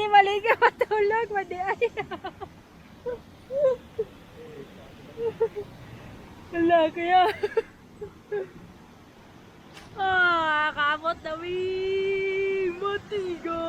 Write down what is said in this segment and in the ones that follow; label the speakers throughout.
Speaker 1: mali ka matulog, madi ay. Wala kaya. Kaabot na Matigol.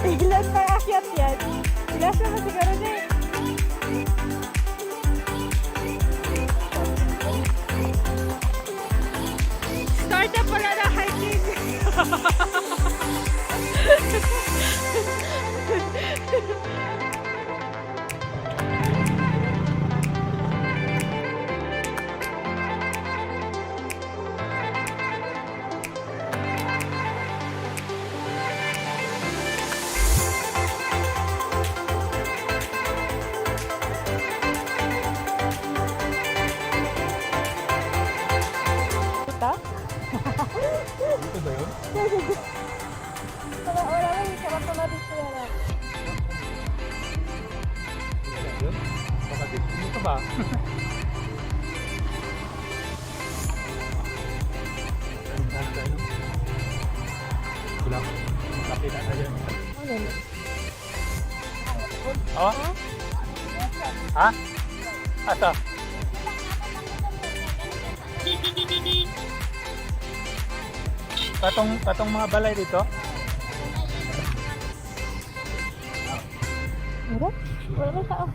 Speaker 1: Ilan na akyat yan? Ilan na siguro na eh. Start na pala na hiking.
Speaker 2: Ito ba yun?
Speaker 1: Wala lang, sarap na dito yan.
Speaker 2: Yun? Baka dito. Ito ba? Kulak. Makapita na yan. Oh? Ha? Asa? Katong mga balay dito?
Speaker 1: Wala ba tao?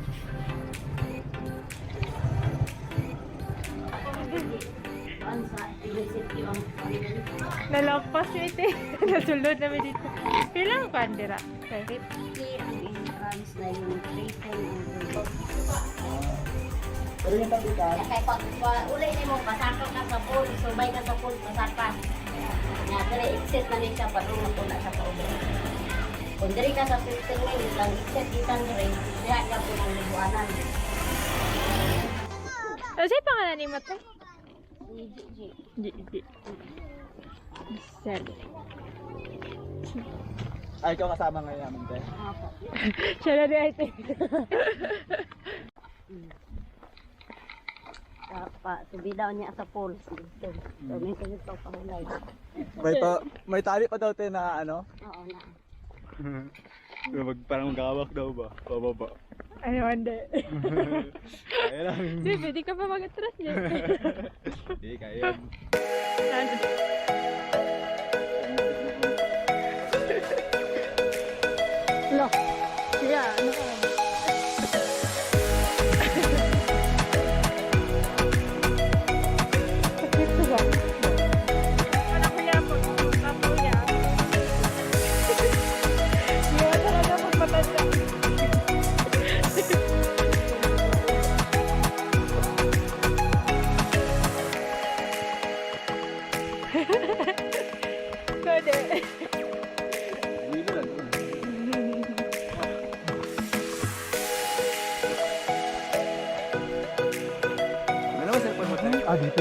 Speaker 1: Nalagpas yun ito eh. Nasulod namin dito. Kailangan ka, Andira?
Speaker 3: 50 ang entrance na yung 310 ang kaya pag ulay na mo, pasakot ka sa pool, subay ka sa pool, pasakas. Nga, dali, exit na rin siya, padung na sa paulo. Kung dali ka sa 15 minutes lang, exit itan rin, kaya ka po ng libuanan.
Speaker 1: Sa'yo pangalan ni Mata? G. Sel.
Speaker 2: Ay, ikaw kasama ngayon namin, te.
Speaker 1: Siya na di ito.
Speaker 3: Subidaw niya sa pool. So, may kayo pa pahulay.
Speaker 2: May tali pa daw, te, na ano?
Speaker 3: Oo na.
Speaker 2: Parang magkawak daw ba? Pababa.
Speaker 1: Ay, hindi.
Speaker 2: Kaya lang.
Speaker 1: Sige, pwede ka pa mag-atras niya.
Speaker 2: Hindi, kaya yan.
Speaker 1: Pwede.
Speaker 2: Wilo lang yun. Ano ba cellphone mo tayo? Ah, dito.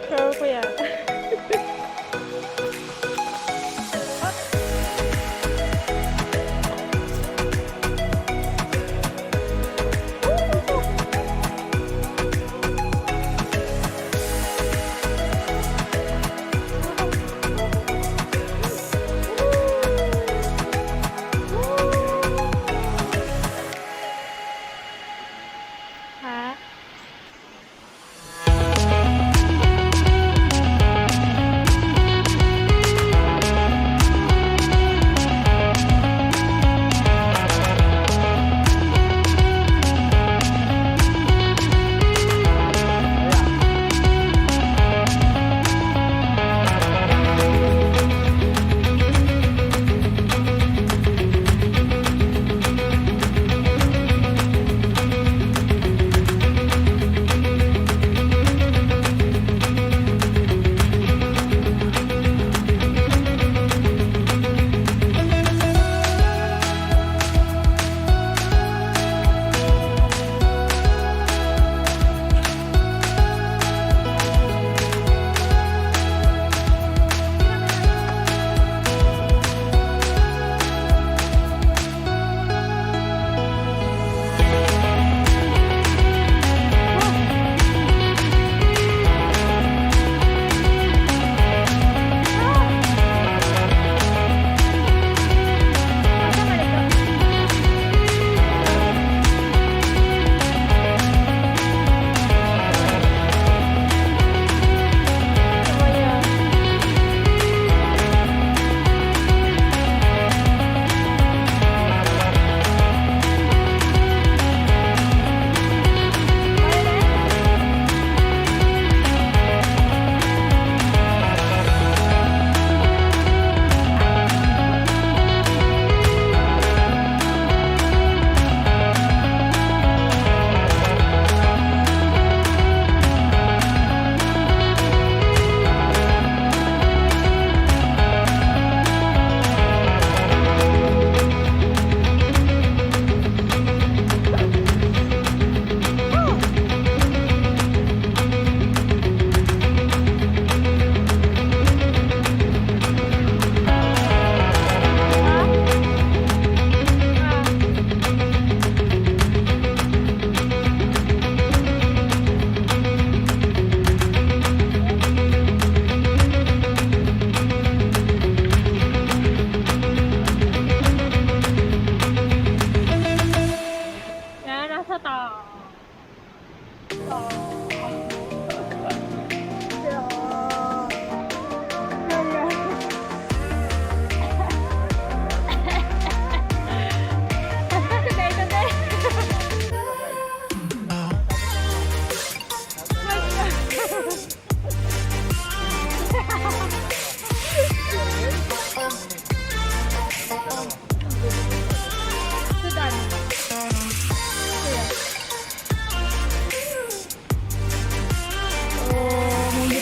Speaker 1: Pero kuya. Ha?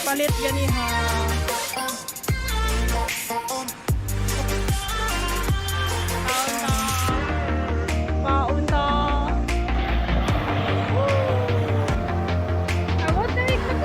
Speaker 1: palit gani ha. Paunta. Paunta. Awat na ikot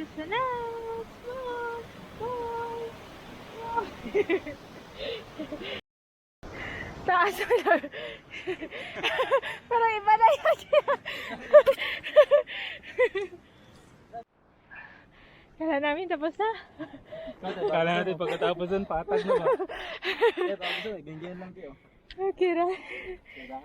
Speaker 1: Ayos na na. Small. Small. Small. Taas mo lang. Parang iba na yun. Kala namin tapos na.
Speaker 2: Kala natin pagkatapos dun, patag na ba? Kaya tapos dun, ganyan lang kayo.
Speaker 1: Okay ra.
Speaker 2: Diba?